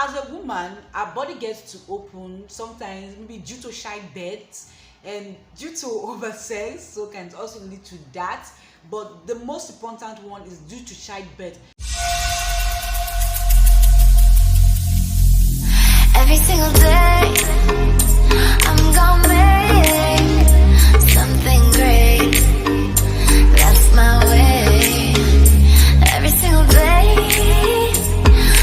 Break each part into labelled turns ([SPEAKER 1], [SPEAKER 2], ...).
[SPEAKER 1] as a woman, our body gets to open sometimes, maybe due to childbirth and due to oversex, so can also lead to that. But the most important one is due to childbirth.
[SPEAKER 2] Every single day, I'm gonna make something great. That's my way. Every single day,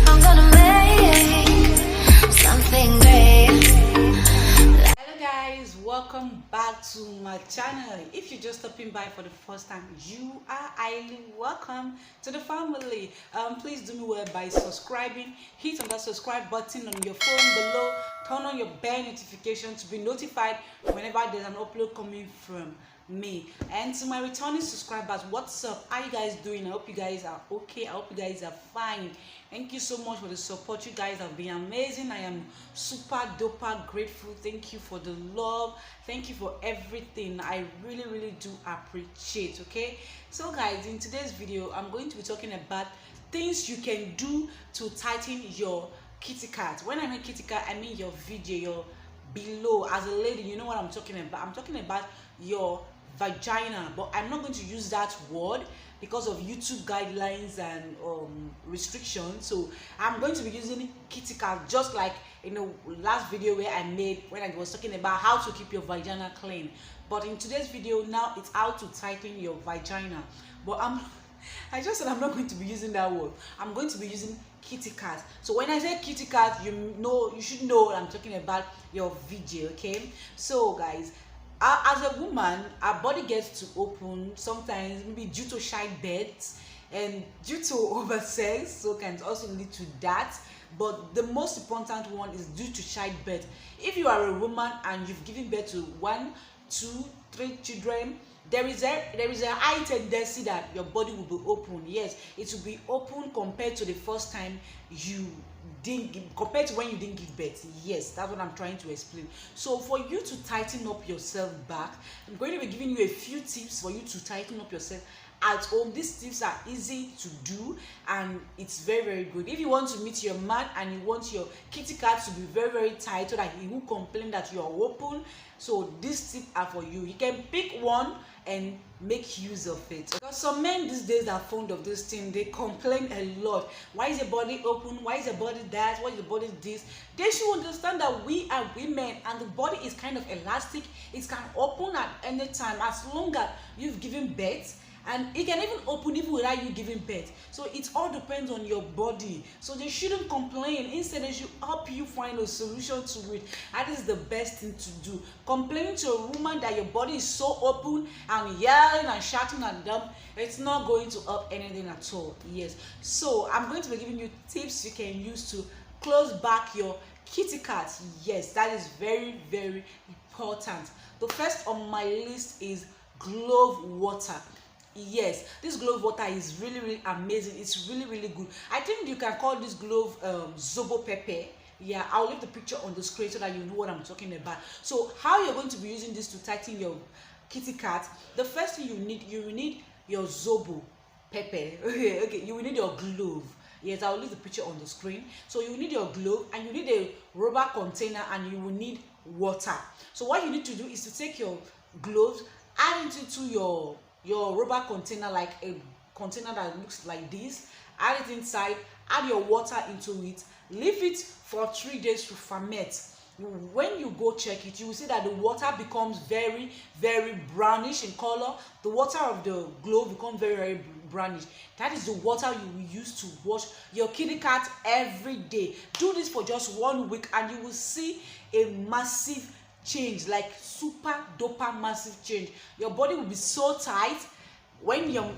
[SPEAKER 2] I'm gonna make something great.
[SPEAKER 1] Hello guys, welcome back to my channel. If you're just stopping by for the first time, you are highly welcome to the family. Please do me well by subscribing. Hit on that subscribe button on your phone below. Turn on your bell notification to be notified whenever there's an upload coming from me. And to my returning subscribers, what's up? How you guys doing? I hope you guys are okay. I hope you guys are fine. Thank you so much for the support. You guys have been amazing. I am super duper grateful. Thank you for the love. Thank you for everything. I really do appreciate. Okay, so guys, in today's video I'm going to be talking about things you can do to tighten your kitty cat. When I mean kitty cat, I mean your video, your below. As a lady, you know what I'm talking about. I'm talking about your vagina, but I'm not going to use that word because of YouTube guidelines and restrictions. So I'm going to be using kitty cat, just like in the last video where I made when I was talking about how to keep your vagina clean. But in today's video now, it's how to tighten your vagina. But I just said I'm not going to be using that word. I'm going to be using kitty cat. So when I say kitty cat, you should know I'm talking about your video. Okay, so guys, as a woman, our body gets to open sometimes, maybe due to childbirth and due to oversex, so can also lead to that. But the most important one is due to childbirth. If you are a woman and you've given birth to 1, 2, 3 children, there is a high tendency that your body will be open. Yes, it will be open compared to the first time compared to when you didn't give birth. Yes, that's what I'm trying to explain. So for you to tighten up yourself back, I'm going to be giving you a few tips for you to tighten up yourself at home. These tips are easy to do and it's very good. If you want to meet your man and you want your kitty cat to be very tight so that he won't complain that you are open, so these tips are for you. You can pick one and make use of it, because some men these days are fond of this thing. They complain a lot. Why is your body open? Why is your body that? Why is your body this? They should understand that we are women and the body is kind of elastic. It can open at any time as long as you've given birth, and it can even open even without you giving birth. So it all depends on your body. So they shouldn't complain. Instead, they should help you find a solution to it. That is the best thing to do. Complaining to a woman that your body is so open and yelling and shouting at them, it's not going to help anything at all. Yes, so I'm going to be giving you tips you can use to close back your kitty cat. Yes, that is very important. The first on my list is CLOVE water. Yes, this CLOVE water is really amazing. It's really good. I think you can call this CLOVE zobo pepper. Yeah, I'll leave the picture on the screen so that you know what I'm talking about. So how you're going to be using this to tighten your kitty cat? The first thing you need your zobo pepper. Okay, you will need your CLOVE. Yes, I'll leave the picture on the screen. So you need your CLOVE and you need a rubber container and you will need water. So what you need to do is to take your gloves, add it into your rubber container, like a container that looks like this. Add it inside, add your water into it, leave it for 3 days to ferment. When you go check it, you will see that the water becomes very brownish in color. The water of the CLOVE becomes very brownish. That is the water you will use to wash your kitty cat every day. Do this for just 1 week and you will see a massive change, like super duper massive change. Your body will be so tight. When your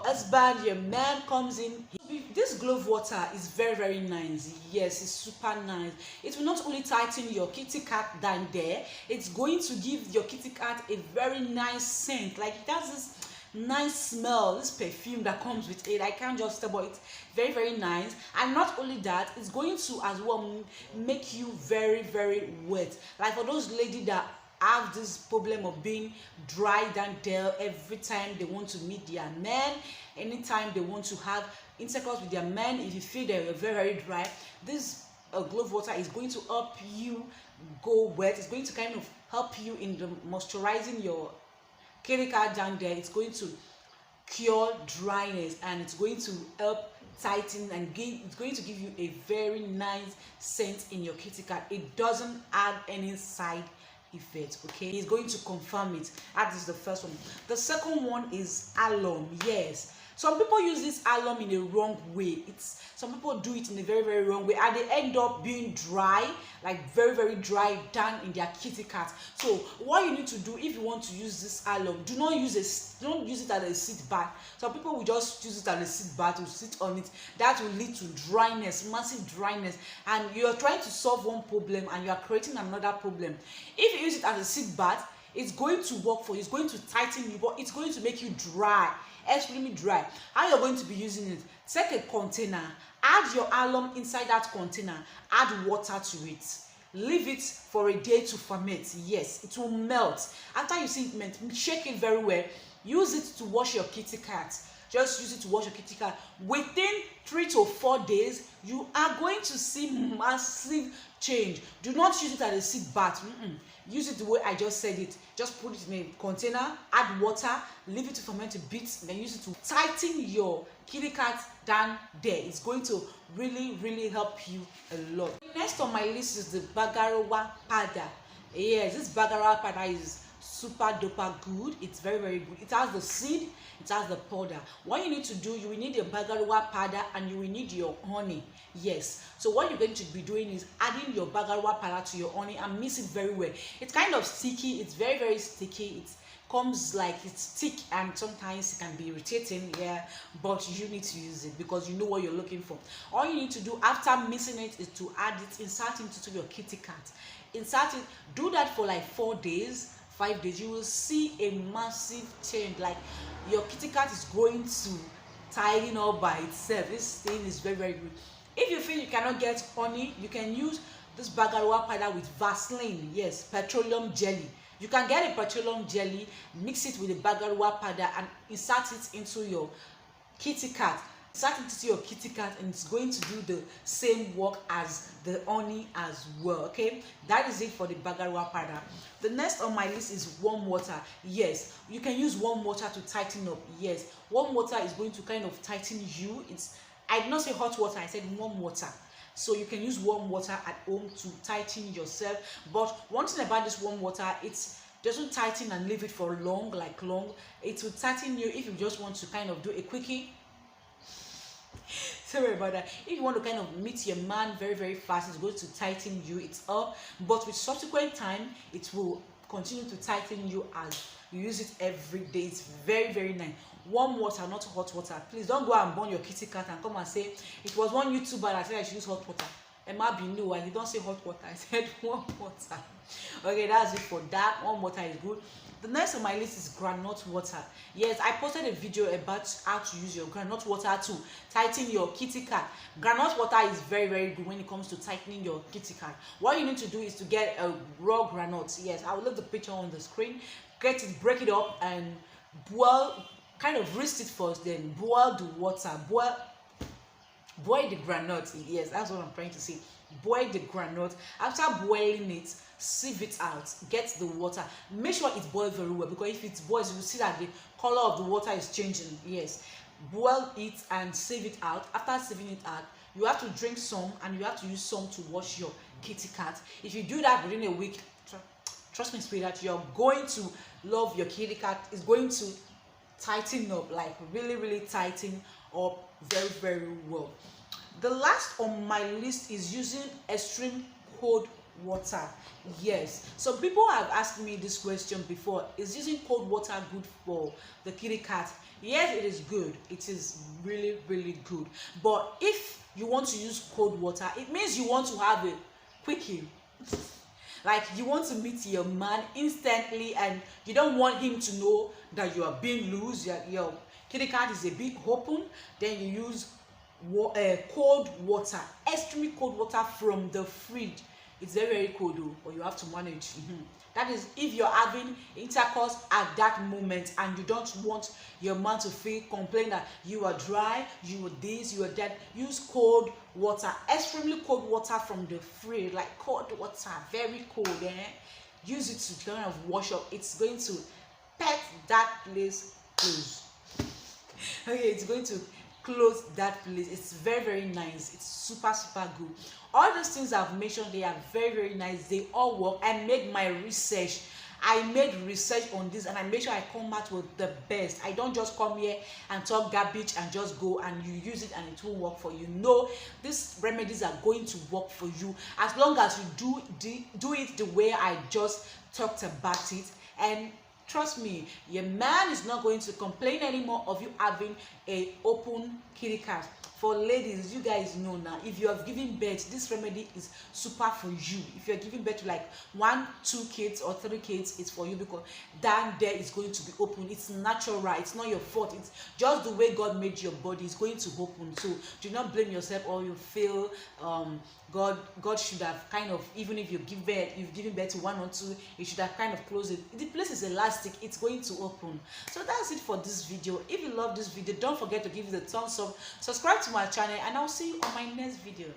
[SPEAKER 1] husband, your man comes in, this CLOVE water is very nice. Yes, it's super nice. It will not only tighten your kitty cat down there, it's going to give your kitty cat a very nice scent. Like it has this nice smell, this perfume that comes with it. I can't just tell, but it's very nice. And not only that, it's going to as well make you very wet. Like for those ladies that have this problem of being dry down there every time they want to meet their men, anytime they want to have intercourse with their men, if you feel they're very dry, this glove water is going to help you go wet. It's going to kind of help you in the moisturizing your kitty cat down there. It's going to cure dryness, and it's going to help tighten and it's going to give you a very nice scent in your kitty cat. It doesn't add any side effect. Okay, he's going to confirm it. That is the first one. The second one is alum. Yes, some people use this alum in a wrong way. Some people do it in a very wrong way, and they end up being dry, like very dry down in their kitty cat. So what you need to do if you want to use this alum, don't use it as a seat bath. Some people will just use it as a seat bath to sit on it. That will lead to dryness, massive dryness, and you are trying to solve one problem and you are creating another problem. If you use it as a seat bath, it's going to work for you. It's going to tighten you, but it's going to make you dry, extremely dry. How you're going to be using it? Take a container, add your alum inside that container, add water to it, leave it for a day to ferment. Yes, it will melt. After you see it melt, shake it very well. Use it to wash your kitty cat. Just use it to wash your kitty cat. Within 3 to 4 days, you are going to see massive change. Do not use it as a seat bath. Use it the way I just said it. Just put it in a container, add water, leave it to ferment a bit, then use it to tighten your kitty cat down there. It's going to really help you a lot. Next on my list is the BAGARUWA powder. Yes, this BAGARUWA powder is super duper good. It's very good. It has the seed, it has the powder. What you need to do, you will need your BAGARUWA powder and you will need your honey. Yes, so what you're going to be doing is adding your BAGARUWA powder to your honey and mix it very well. It's kind of sticky. It's very sticky. It comes like it's thick and sometimes it can be irritating, yeah, but you need to use it because you know what you're looking for. All you need to do after mixing it is to add it, insert it into your kitty cat. Insert it, do that for like 4 days, 5 days. You will see a massive change. Like your kitty cat is going to tighten up by itself. This thing is very good. If you feel you cannot get honey, you can use this BAGARUWA powder with Vaseline. Yes, petroleum jelly. You can get a petroleum jelly, mix it with the BAGARUWA powder and insert it into your kitty cat. Insert it into your kitty cat and it's going to do the same work as the honey as well. Okay, that is it for the BAGARUWA powder. The next on my list is warm water. Yes, you can use warm water to tighten up. Yes, warm water is going to kind of tighten you. I did not say hot water, I said warm water. So you can use warm water at home to tighten yourself. But one thing about this warm water, it doesn't tighten and leave it for long. It will tighten you if you just want to kind of do a quickie. Sorry about that. If you want to kind of meet your man very fast, it's going to tighten you. It's up, but with subsequent time, it will continue to tighten you as you use it every day. It's very nice. Warm water, not hot water. Please don't go and burn your kitty cat and come and say it was one YouTuber that said I should use hot water. Emma be no, I didn't say hot water. I said warm water. Okay, that's it for that. Warm water is good. The next on my list is groundnut water. Yes, I posted a video about how to use your groundnut water to tighten your kitty cat. Groundnut water is very good when it comes to tightening your kitty cat. What you need to do is to get a raw groundnut. Yes, I will leave the picture on the screen. Get it, break it up and boil, kind of roast it first, then boil the water. Boil the groundnut. Yes, that's what I'm trying to say. Boil the groundnut. After boiling it, sieve it out, get the water, make sure it boils very well, because if it boils you will see that the color of the water is changing. Yes, boil it and sieve it out. After sieving it out, you have to drink some and you have to use some to wash your kitty cat. If you do that within a week, trust me sweetheart, you're going to love your kitty cat. It's going to tighten up, like really tighten up very well. The last on my list is using extreme cold water. Yes, some people have asked me this question before. Is using cold water good for the kitty cat? Yes, it is good. It is really good. But if you want to use cold water, it means you want to have a quickie. Like you want to meet your man instantly and you don't want him to know that you are being loose, your kitty cat is a bit open. Then you use cold water, extremely cold water from the fridge. it's very, very cold though, but you have to manage. That is if you're having intercourse at that moment and you don't want your man to feel complain that you are dry, you are this, you are that. Use cold water, extremely cold water from the fridge, like cold water, very cold. Use it to kind of wash up. It's going to pet that place close. Okay, it's going to close that place. It's very, very nice. It's super, super good. All those things I've mentioned, they are very, very nice. They all work. I made my research. I made research on this and I make sure I come out with the best. I don't just come here and talk garbage and just go and you use it and it won't work for you. No, these remedies are going to work for you as long as you do it the way I just talked about it. And trust me, your man is not going to complain anymore of you having a open kitty cat. For ladies, you guys know now, if you have given birth, this remedy is super for you. If you're giving birth to like 1, 2 kids or 3 kids, it's for you because down there is going to be open. It's natural, it's not your fault. It's just the way God made your body. It's going to open. So do not blame yourself or you feel God should have kind of, even if you've given birth to 1 or 2, you should have kind of closed it. The place is elastic, it's going to open. So that's it for this video. If you love this video, don't forget to give it a thumbs up, subscribe to my channel, and I'll see you on my next video.